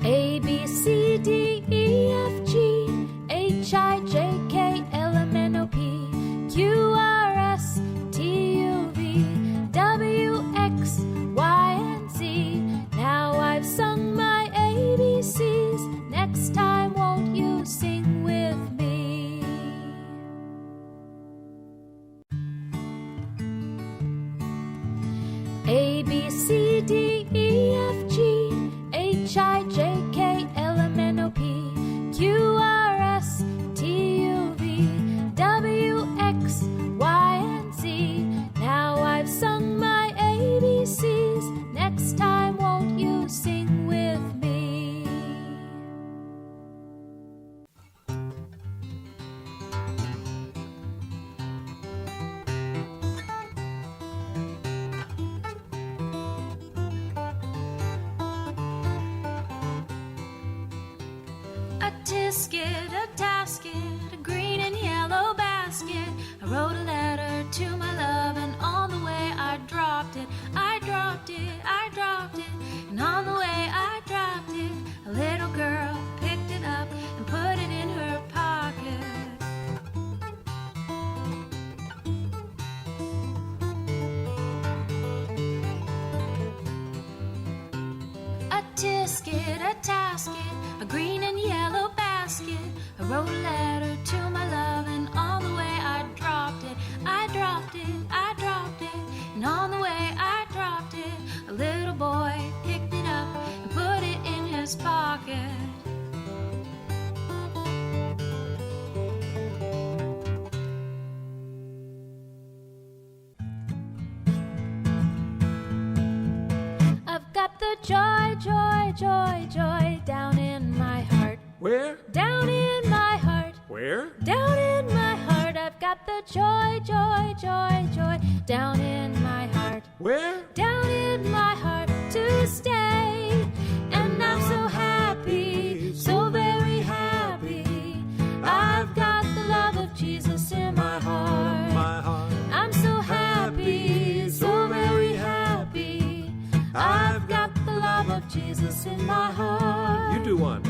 A, B, C, D, E, F, G, H, I, J, K, L, M, N, O, P, Q, R, S, T, U, V, W, X, Y, and Z. Now I've sung my ABCs. Next time, won't you sing with me? A, B, C, D, E, F, G, H, I, J, K, L, M, N, O, P, Q, R, S, T, U, V, W, X, Y, and Z. Now I've sung my ABCs. Next time, won't you sing with me? A tisket, a tasket, a green and yellow basket. I wrote a letter to my love, and on the way I dropped it. I dropped it, I dropped it, and on the way I dropped it, a little girl picked it up and put it in her pocket. A tisket, a tasket, a green and yellow basket. I wrote a letter to my love, and on the way I dropped it. I dropped it, I dropped it, and on the way I dropped it, a little boy picked it up and put it in his pocket. I've got the joy, joy, joy, joy down in my heart. Where? Down in my heart. Where? Down in my heart. I've got the joy, joy, joy, joy down in my heart. Where? Down in my heart to stay. And I'm so happy, so very happy. I've got the love of Jesus in my heart. My heart. I'm so happy, so very happy. I've got the love of Jesus in my heart. You do one.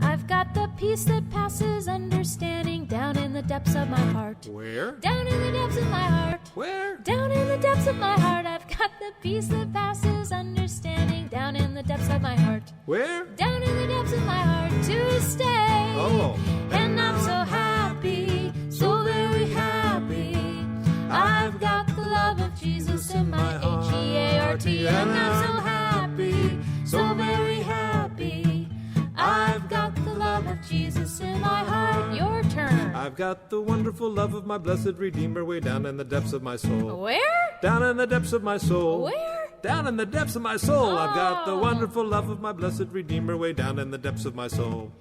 I've got the peace that passes understanding down in the depths of my heart. Where? Down in the depths of my heart. Where? Down in the depths of my heart. I've got the peace that passes understanding down in the depths of my heart. Where? Down in the depths of my heart to stay. Oh. And I'm so happy, so very happy. I've got the love of Jesus in my H-E-A-R-T. And I'm so happy, so very happy. I've got the love of Jesus in my heart. Your turn. I've got the wonderful love of my blessed Redeemer way down in the depths of my soul. Where? Down in the depths of my soul. Where? Down in the depths of my soul. I've got the Oh. wonderful love of my blessed Redeemer way down in the depths of my soul.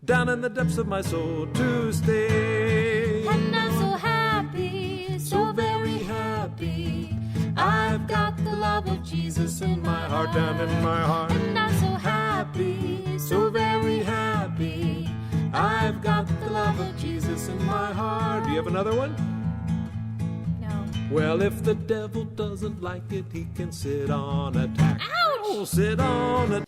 Down in the depths of my soul to stay. And I'm so happy, so very happy. I've got the love of Jesus in my Heart down in my heart. And I'm so happy, so very happy. I've got the love of Jesus in my heart. Do you have another one? No. Well, if the devil doesn't like it, he can sit on a tack. Ouch! Oh, sit on a